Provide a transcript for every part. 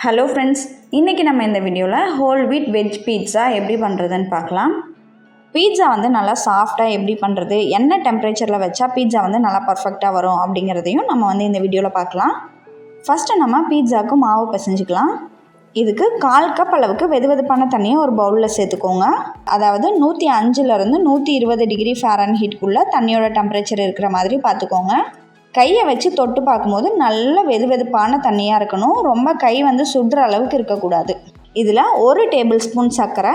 Hello friends, இன்றைக்கி நம்ம இந்த வீடியோவில் ஹோல் வீட் வெஜ் பீட்ஸா எப்படி பண்ணுறதுன்னு பார்க்கலாம். பீட்ஸா நல்லா சாஃப்டாக எப்படி பண்ணுறது, என்ன டெம்பரேச்சரில் வச்சா பீட்ஸா நல்லா பர்ஃபெக்டாக வரும் அப்படிங்கிறதையும் நம்ம இந்த வீடியோவில் பார்க்கலாம். ஃபஸ்ட்டு நம்ம பீட்ஸாவுக்கு மாவு பிசைஞ்சிக்கலாம். இதுக்கு 1/4 கப் அளவுக்கு வெதுவெதுப்பான தண்ணியை ஒரு பவுலில் சேர்த்துக்கோங்க. அதாவது 105லேருந்து 120 டிகிரி ஃபாரன்ஹீட்குள்ளே தண்ணியோட டெம்பரேச்சர் இருக்கிற மாதிரி பார்த்துக்கோங்க. கையை வச்சு தொட்டு பார்க்கும்போது நல்ல வெதுவெதுப்பான தண்ணியாக இருக்கணும். ரொம்ப கை சுடுற அளவுக்கு இருக்கக்கூடாது. இதில் 1 டேபிள் ஸ்பூன் சர்க்கரை,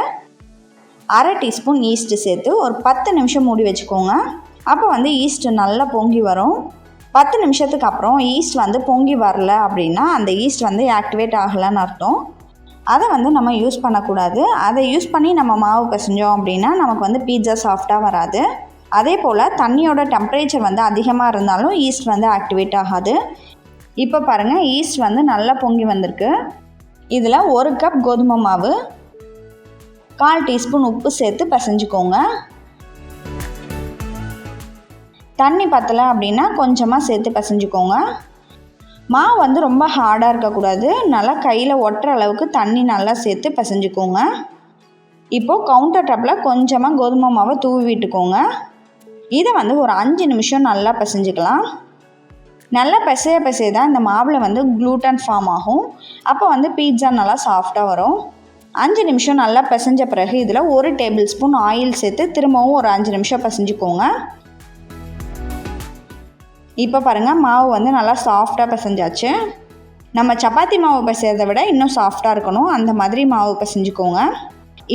1/2 டீஸ்பூன் ஈஸ்ட்டு சேர்த்து ஒரு 10 நிமிஷம் மூடி வச்சுக்கோங்க. அப்போ ஈஸ்ட்டு நல்லா பொங்கி வரும். 10 நிமிஷத்துக்கு அப்புறம் ஈஸ்ட் பொங்கி வரல அப்படின்னா அந்த ஈஸ்ட் ஆக்டிவேட் ஆகலைன்னு அர்த்தம். அதை நம்ம யூஸ் பண்ணக்கூடாது. அதை யூஸ் பண்ணி நம்ம மாவு பிசைஞ்சோம் அப்படின்னா நமக்கு பீட்ஸா சாஃப்டாக வராது. அதே போல் தண்ணியோட டெம்பரேச்சர் அதிகமாக இருந்தாலும் ஈஸ்ட் ஆக்டிவேட் ஆகாது. இப்போ பாருங்கள், ஈஸ்ட் நல்லா பொங்கி வந்திருக்கு. இதில் 1 கப் கோதுமை மாவு, 1/4 டீஸ்பூன் உப்பு சேர்த்து பிசைஞ்சிக்கோங்க. தண்ணி பத்தலை அப்படின்னா கொஞ்சமாக சேர்த்து பிசைஞ்சிக்கோங்க. மாவு ரொம்ப ஹார்டாக இருக்கக்கூடாது. நல்லா கையில் ஒட்டுற அளவுக்கு தண்ணி நல்லா சேர்த்து பிசைஞ்சிக்கோங்க. இப்போது கவுண்டர் டாப்பில் கொஞ்சமாக கோதுமை மாவை தூவி விட்டுக்கோங்க. இதை ஒரு 5 நிமிஷம் நல்லா பிசைஞ்சிக்கலாம். நல்லா பிசைய தான் இந்த மாவில் க்ளூட்டன் ஃபார்ம் ஆகும். அப்போ பீட்ஸா நல்லா சாஃப்டாக வரும். 5 நிமிஷம் நல்லா பிசைஞ்ச பிறகு இதில் 1 டேபிள் ஸ்பூன் ஆயில் சேர்த்து திரும்பவும் ஒரு 5 நிமிஷம் பிசைஞ்சிக்கோங்க. இப்போ பாருங்கள், மாவு நல்லா சாஃப்டாக பிசைஞ்சாச்சு. நம்ம சப்பாத்தி மாவு பிசைறதை விட இன்னும் சாஃப்டாக இருக்கணும். அந்த மாதிரி மாவு பிசைஞ்சிக்கோங்க.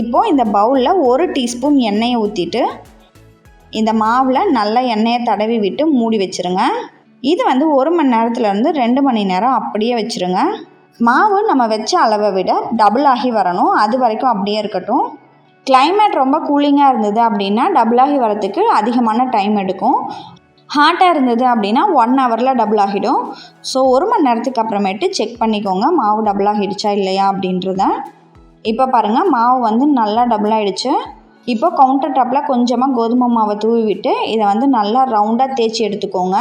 இப்போது இந்த பவுலில் 1 டீஸ்பூன் எண்ணெயை ஊற்றிட்டு இந்த மாவில் நல்லா எண்ணெயை தடவி விட்டு மூடி வச்சுருங்க. இது 1 மணி நேரத்துலேருந்து 2 மணி நேரம் அப்படியே வச்சுருங்க. மாவு நம்ம வச்ச அளவை விட டபுள் ஆகி வரணும். அது வரைக்கும் அப்படியே இருக்கட்டும். கிளைமேட் ரொம்ப கூலிங்காக இருந்தது அப்படின்னா டபுள் ஆகி வரத்துக்கு அதிகமான டைம் எடுக்கும். ஹாட்டாக இருந்தது அப்படின்னா 1 ஹவரில் டபுள் ஆகிடும். ஸோ 1 மணி நேரத்துக்கு அப்புறமேட்டு செக் பண்ணிக்கோங்க மாவு டபுள் ஆகிடுச்சா இல்லையா அப்படின்றத. இப்போ பாருங்கள், மாவு நல்லா டபுள் ஆகிடுச்சு. இப்போ கவுண்டர் டாப்பில் கொஞ்சமாக கோதுமை மாவை தூவி விட்டு இதை நல்லா ரவுண்டாக தேய்ச்சி எடுத்துக்கோங்க.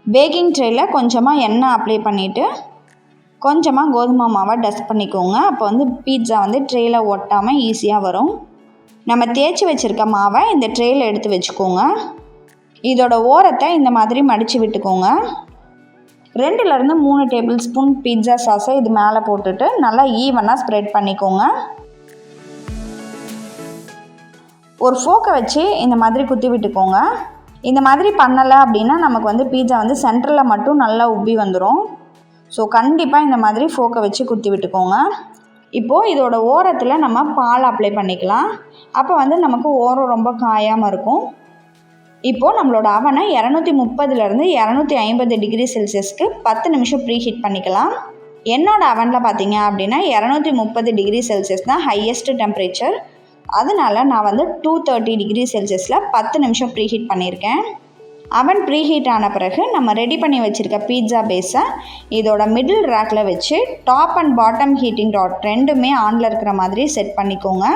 பேக்கிங் ட்ரேயில் கொஞ்சமாக எண்ணெய் அப்ளை பண்ணிவிட்டு கொஞ்சமாக கோதுமை மாவை டஸ்ட் பண்ணிக்கோங்க. அப்போ பீட்ஸா ட்ரேயில் ஒட்டாமல் ஈஸியாக வரும். நம்ம தேய்ச்சி வச்சுருக்க மாவை இந்த ட்ரேயில் எடுத்து வச்சுக்கோங்க. இதோட ஓரத்தை இந்த மாதிரி மடித்து விட்டுக்கோங்க. 2லேருந்து 3 டேபிள் ஸ்பூன் பீட்ஸா சாஸை இது மேலே போட்டுட்டு நல்லா ஈவனாக ஸ்ப்ரெட் பண்ணிக்கோங்க. ஒரு ஃபோக்கை வச்சு இந்த மாதிரி குத்தி விட்டுக்கோங்க. இந்த மாதிரி பண்ணலை அப்படின்னா நமக்கு பீட்ஸா சென்டரில் மட்டும் நல்லா உப்பி வந்துடும். ஸோ கண்டிப்பாக இந்த மாதிரி ஃபோக்கை வச்சு குத்தி விட்டுக்கோங்க. இப்போது இதோட ஓரத்தில் நம்ம பால் அப்ளை பண்ணிக்கலாம். அப்போ நமக்கு ஓரம் ரொம்ப காயாமல் இருக்கும். இப்போது நம்மளோட அவனை 230லேருந்து 250 டிகிரி செல்சியஸ்க்கு 10 நிமிஷம் ப்ரீ ஹீட் பண்ணிக்கலாம். என்னோடய அவனில் பார்த்தீங்க அப்படின்னா 230 டிகிரி செல்சியஸ் தான் ஹையஸ்ட் டெம்பரேச்சர். அதனால் நான் 230 டிகிரி செல்சியஸில் 10 நிமிஷம் ப்ரீ ஹீட் பண்ணியிருக்கேன். அவன் ப்ரீ ஹீட் ஆன பிறகு நம்ம ரெடி பண்ணி வச்சுருக்க பீட்ஸா பேஸை இதோட மிடில் ரேக்கில் வச்சு top and bottom heating rod ரெண்டுமே ஆனில் இருக்கிற மாதிரி செட் பண்ணிக்கோங்க.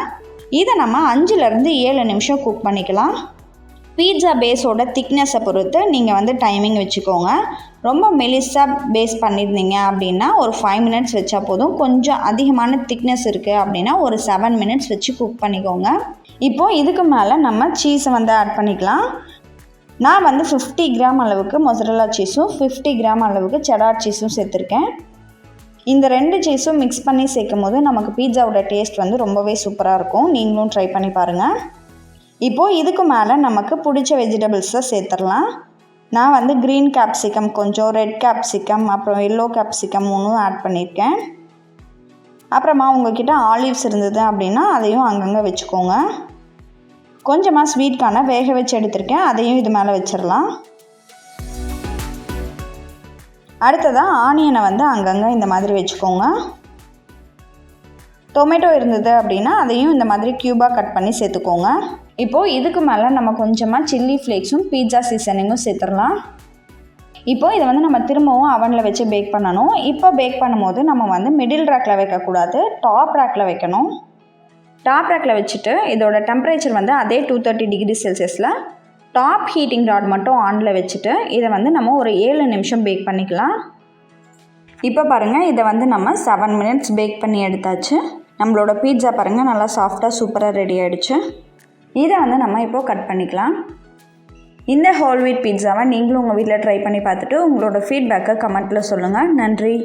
இதை நம்ம 5லேருந்து 7 நிமிஷம் குக் பண்ணிக்கலாம். பீட்ஸா பேஸோட திக்னஸை பொறுத்து நீங்கள் டைமிங் வச்சுக்கோங்க. ரொம்ப மெலிசாக பேஸ் பண்ணியிருந்தீங்க அப்படின்னா ஒரு 5 மினிட்ஸ் வச்சா போதும். கொஞ்சம் அதிகமான திக்னஸ் இருக்குது அப்படின்னா ஒரு 7 மினிட்ஸ் வச்சு குக் பண்ணிக்கோங்க. இப்போது இதுக்கு மேலே நம்ம சீஸை ஆட் பண்ணிக்கலாம். நான் 50 கிராம் அளவுக்கு மொசரல்லா சீஸும் 50 கிராம் அளவுக்கு செடார் சீஸும் சேர்த்துருக்கேன். இந்த 2 சீஸும் மிக்ஸ் பண்ணி சேர்க்கும் போது நமக்கு பீட்ஸாவோட டேஸ்ட் ரொம்பவே சூப்பராக இருக்கும். நீங்களும் ட்ரை பண்ணி பாருங்கள். இப்போது இதுக்கு மேலே நமக்கு பிடிச்ச வெஜிடபிள்ஸை சேர்த்துடலாம். நான் க்ரீன் கேப்சிகம் கொஞ்சம், ரெட் கேப்சிகம், அப்புறம் எல்லோ கேப்சிகம் 3 ஆட் பண்ணியிருக்கேன். அப்புறமா உங்கள்கிட்ட ஆலிவ்ஸ் இருந்தது அப்படின்னா அதையும் அங்கங்கே வச்சுக்கோங்க. கொஞ்சமாக ஸ்வீட்கான வேக வச்சு எடுத்திருக்கேன், அதையும் இது மேலே வச்சிடலாம். அடுத்ததாக ஆனியனை அங்கங்கே இந்த மாதிரி வச்சுக்கோங்க. டொமேட்டோ இருந்தது அப்படின்னா அதையும் இந்த மாதிரி க்யூபாக கட் பண்ணி சேர்த்துக்கோங்க. இப்போது இதுக்கு மேலே நம்ம கொஞ்சமாக சில்லி ஃப்ளேக்ஸும் பீட்ஸா சீசனிங்கும் சேர்த்துடலாம். இப்போது இதை நம்ம திரும்பவும் அவனில் வச்சு பேக் பண்ணணும். இப்போ பேக் பண்ணும்போது நம்ம மிடில் ரேக்கில் வைக்கக்கூடாது, டாப் ரேக்கில் வைக்கணும். டாப் ரேக்கில் வச்சுட்டு இதோட டெம்பரேச்சர் அதே 230 டிகிரி செல்சியஸில் டாப் ஹீட்டிங் ராட் மட்டும் ஆனில் வச்சுட்டு இதை நம்ம ஒரு 7 நிமிஷம் பேக் பண்ணிக்கலாம். இப்போ பாருங்கள், இதை வந்து நம்ம 7 மினிட்ஸ் பேக் பண்ணி எடுத்தாச்சு. நம்மளோட பீட்சா பாருங்கள் நல்லா சாஃப்டாக சூப்பராக ரெடி ஆகிடுச்சு. இதை வந்து நம்ம இப்போது கட் பண்ணிக்கலாம். இந்த ஹோல் வீட் பீட்சாவை நீங்களும் உங்கள் வீட்டில் ட்ரை பண்ணி பார்த்துட்டு உங்களோட ஃபீட்பேக்கை கமெண்ட்டில் சொல்லுங்கள். நன்றி.